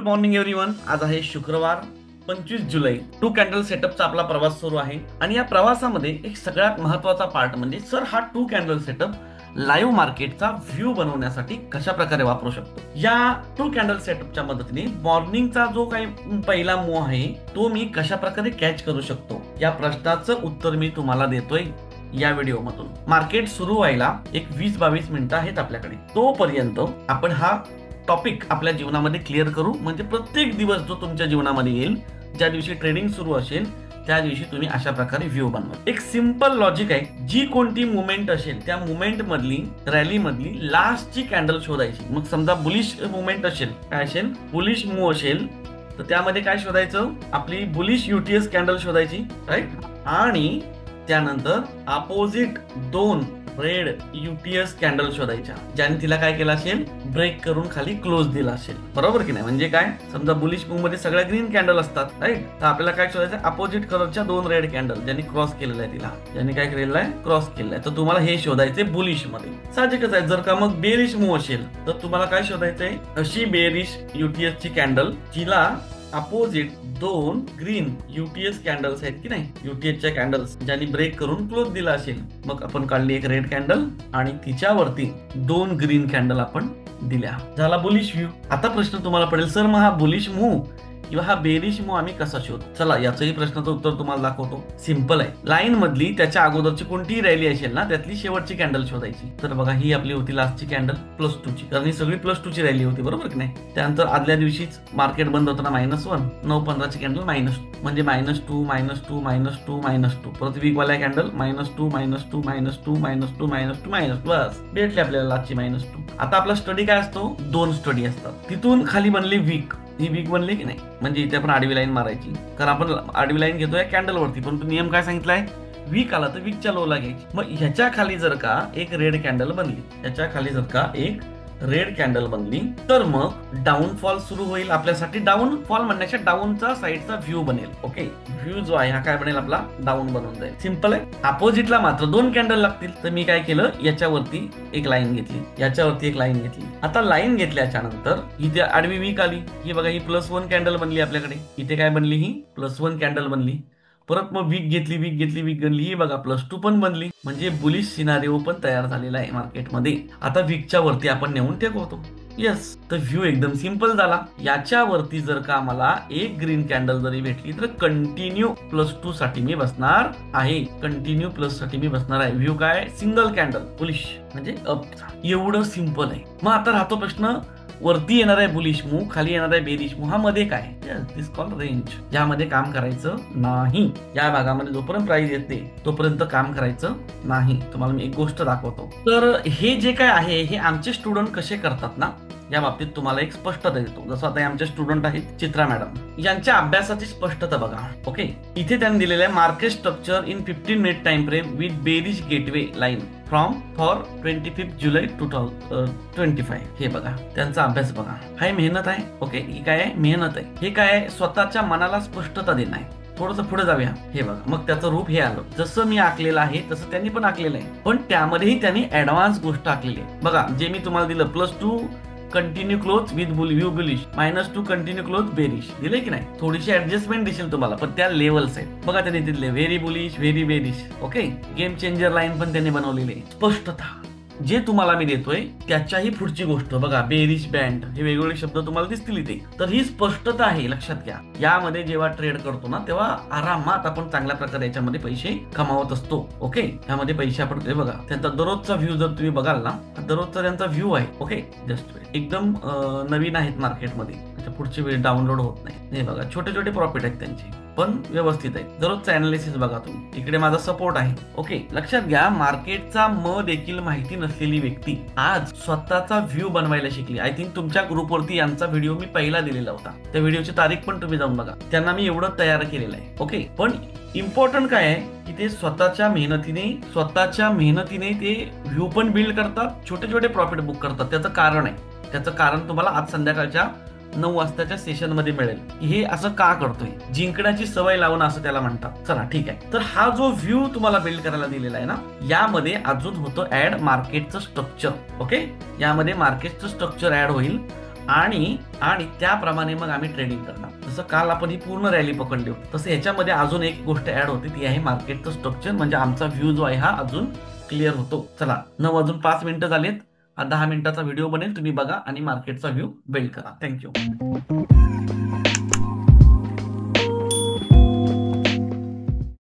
Morning everyone. आज आहे शुक्रवार 25 जुलै. टू कॅन्डल सेटअपचा आपला प्रवास सुरू आहे आणि या प्रवासामध्ये एक सगळ्यात महत्वाचा पार्ट म्हणजे सर हा टू कॅन्डल सेटअप लाईव्ह मार्केटचा व्ह्यू बनवण्यासाठी कशा प्रकारे वापरू शकतो. या टू कॅन्डल सेटअपच्या मदतीने मॉर्निंगचा जो काही पहिला मूव आहे तो मी कशा प्रकारे कॅच करू शकतो या प्रश्नाचं उत्तर मी तुम्हाला देतोय या व्हिडिओ मधून. मार्केट सुरू व्हायला एक 20-22 मिनिटं आहेत आपल्याकडे. तोपर्यंत आपण हा टॉपिक आपल्या जीवनामध्ये क्लिअर करू, म्हणजे प्रत्येक दिवस जो तुमच्या जीवनामध्ये येईल, ज्या दिवशी ट्रेडिंग सुरू असेल त्या दिवशी तुम्ही अशा प्रकारे व्ह्यू बनवा. एक सिंपल लॉजिक आहे. जी कोणती मुवमेंट असेल त्या मुवमेंट मधली रॅली मधली लास्टची कॅन्डल शोधायची. मग समजा बुलिश मुवमेंट असेल, काय असेल, बुलिश मूव असेल, तर त्यामध्ये काय शोधायचं, आपली बुलिश यूटीएस कॅन्डल शोधायची, राईट. आणि त्यानंतर अपोजिट दोन रेड यूटीएस कॅन्डल शोधायच्या ज्याने तिला काय केलं असेल, ब्रेक करून खाली क्लोज दिला असेल. बरोबर की नाही? म्हणजे काय, समजा बुलिश मूव मध्ये सगळ्या ग्रीन कॅन्डल असतात, राईट. तर आपल्याला काय शोधायचं, अपोजिट कलरच्या दोन रेड कॅन्डल ज्यांनी क्रॉस केलेला आहे, तिला ज्यांनी काय केलेलं आहे, क्रॉस केलेलं आहे. तर तुम्हाला हे शोधायचे बुलिश मध्ये. साहजिकच आहे. जर का मग बेरिश मूव असेल तर तुम्हाला काय शोधायचंय, अशी बेरिश यूटीएस ची कॅन्डल जिला अपोजिट दोन ग्रीन यूटीएस कॅन्डल्स आहेत की नाही, यूटीएसच्या कॅन्डल्स ज्यांनी ब्रेक करून क्लोज दिला असेल. मग आपण काढली एक रेड कॅन्डल आणि तिच्यावरती दोन ग्रीन कॅन्डल आपण दिल्या. झाला बुलिश व्ह्यू. आता प्रश्न तुम्हाला पडेल, सर मग हा बुलिश मूव किंवा हा बेरिश मूव आम्ही कसा शोधू? चला याचंही प्रश्नाचं उत्तर तुम्हाला दाखवतो. सिंपल आहे. लाईन मधली त्याच्या अगोदरची कोणतीही रॅली असेल ना, त्यातली शेवटची कॅन्डल शोधायची. तर बघा ही आपली होती लास्टची कॅन्डल +2 ची, कारण ही सगळी +2 ची रॅली होती, बरोबर की नाही. त्यानंतर आदल्या दिवशीच मार्केट बंद होताना -1, 9:15 ची कॅन्डल -2, म्हणजे -2 -2 -2 -2. परत वीक वाल्या कॅन्डल -2 -2 -2 -2 -2 बस भेटले आपल्याला लास्टची -2. आता आपला स्टडी काय असतो, 2 स्टडी असतात. तिथून खाली बनली वीक. ही वीक बनली की नाही, म्हणजे इथे आपण आडवी लाईन मारायची, कारण आपण आडवी लाईन घेतोय कॅन्डल वरती. परंतु नियम काय सांगितलाय, वीक आला तर वीकच्या लोला घ्यायची. मग ह्याच्या खाली जर का एक रेड कॅन्डल बनली, ह्याच्या खाली जर का एक रेड कॅन्डल बनली, तर मग डाऊनफॉल सुरू होईल आपल्यासाठी. डाऊनफॉल म्हणण्याच्या डाऊनचा साईडचा व्ह्यू बनेल. ओके, व्ह्यू जो आहे हा काय बनेल, आपला डाऊन बनून जाईल. सिंपल आहे. अपोजिटला मात्र 2 कॅन्डल लागतील. तर मी काय केलं, याच्यावरती एक लाईन घेतली, याच्यावरती एक लाईन घेतली. आता लाईन घेतल्याच्या नंतर इथे आडवी वीक आली. ही बघा, ही +1 कॅन्डल बनली आपल्याकडे. इथे काय बनली, ही +1 कॅन्डल बनली. परत मग वीक घेतली, वीक बनली, ही बघा +2 पण बनली. म्हणजे बुलिश सिनारिओ पण तयार झालेला आहे मार्केटमध्ये. आता वीकच्या वरती आपण नेऊन टेकवतो. येस, तर व्ह्यू एकदम सिंपल झाला. याच्यावरती जर का मला एक ग्रीन कॅन्डल जरी भेटली तर कंटिन्यू +2 साठी मी बसणार आहे. कंटिन्यू प्लस साठी मी बसणार आहे. व्ह्यू काय, सिंगल कॅन्डल बुलिश म्हणजे अप. एवढं सिंपल आहे. मग आता राहतो प्रश्न, वरती येणार आहे बुलिश मूव, खाली येणार आहे बेरिश मूव, हा मध्ये काय, दिस कॉल रेंज. यामध्ये काम करायचं नाही. या भागामध्ये जोपर्यंत प्राइस येते तोपर्यंत काम करायचं नाही. तुम्हाला मी एक गोष्ट दाखवतो. तर हे जे काय आहे हे आमचे स्टुडंट कसे करतात ना, या बाबतीत तुम्हाला एक स्पष्टता देतो. जसं आता आमचे स्टुडंट आहेत चित्रा मॅडम, यांच्या अभ्यासाची स्पष्टता बघा. ओके, इथे त्यांनी दिलेलं आहे market structure in 15 minute time frame with bearish gateway line from for 25 जुलै 2025. हे बघा, त्यांचा अभ्यास बघा. हा मेहनत आहे. ओके, ही काय आहे, मेहनत आहे. हे काय आहे, स्वतःच्या मनाला स्पष्टता देणं आहे. थोडंसं पुढे जाऊया. हे बघा, मग त्याचं रूप हे आलं. जसं मी आखलेलं आहे तसं त्यांनी पण आखलेलं आहे, पण त्यामध्येही त्यांनी ऍडव्हान्स गोष्ट आखलेली आहे. बघा, जे मी तुम्हाला दिलं +2 continue close with view bullish, -2 continue close bearish दिले की नाही. थोडीशी ऍडजस्टमेंट दिसेल तुम्हाला, पण त्या लेवल्स आहेत. बघा त्यांनी दिले very bullish, very bearish. Okay, game changer line पण त्यांनी बनवलेली आहे. स्पष्टता जे तुम्हाला मी देतोय त्याच्याही पुढची गोष्ट बघा, बेरिश बँड, हे वेगवेगळे शब्द तुम्हाला दिसतील इथे. तर ही स्पष्टता आहे, लक्षात घ्या. यामध्ये जेव्हा ट्रेड करतो ना तेव्हा आरामात आपण चांगल्या प्रकारे याच्यामध्ये पैसे कमावत असतो. ओके, यामध्ये पैसे आपण बघा, त्यांचा दररोजचा व्ह्यू जर तुम्ही बघाल ना, दररोजचा त्यांचा व्ह्यू आहे. ओके, जस्ट एकदम नवीन आहेत मार्केटमध्ये, त्याच्या पुढचे वेळ डाउनलोड होत नाही. हे बघा, छोटे छोटे प्रॉफिट आहेत त्यांचे, पण व्यवस्थित आहे. दररोजचा अनालिसिस बघा तुम्ही. इकडे माझा सपोर्ट आहे. ओके, लक्षात घ्या, मार्केटचा देखील माहिती नसलेली व्यक्ती आज स्वतःचा व्ह्यू बनवायला शिकली. आय थिंक तुमच्या ग्रुपवरती यांचा व्हिडिओ मी पहिला दिलेला होता. त्या व्हिडिओची तारीख पण तुम्ही जाऊन बघा. त्यांना मी एवढं तयार केलेलं आहे. ओके, पण इम्पॉर्टंट काय आहे की ते स्वतःच्या मेहनतीने ते व्ह्यू पण बिल्ड करतात, छोटे छोटे प्रॉफिट बुक करतात. त्याचं कारण आहे. त्याचं कारण तुम्हाला आज संध्याकाळच्या 9 वाजताच्या सेशन मध्ये मिळेल. हे असं का करतोय, जिंकण्याची सवय लावणं असं त्याला म्हणतात. चला ठीक आहे. तर हा जो व्ह्यू तुम्हाला बिल्ड करायला दिलेला आहे ना, यामध्ये अजून होतं ऍड मार्केटचं स्ट्रक्चर. ओके, यामध्ये मार्केटचं स्ट्रक्चर ऍड होईल आणि आणि त्याप्रमाणे मग आम्ही ट्रेडिंग करणार. जसं काल आपण ही पूर्ण रॅली पकडली होती, तसं याच्यामध्ये अजून एक गोष्ट ऍड होती, ती आहे मार्केटचं स्ट्रक्चर. म्हणजे आमचा व्ह्यू जो आहे हा अजून क्लिअर होतो. चला, 9:05 झालेत. हा 10 मिनिटाचा व्हिडिओ बनेल, तुम्ही बघा आणि मार्केटचा व्ह्यू बिल्ड करा. थँक्यू.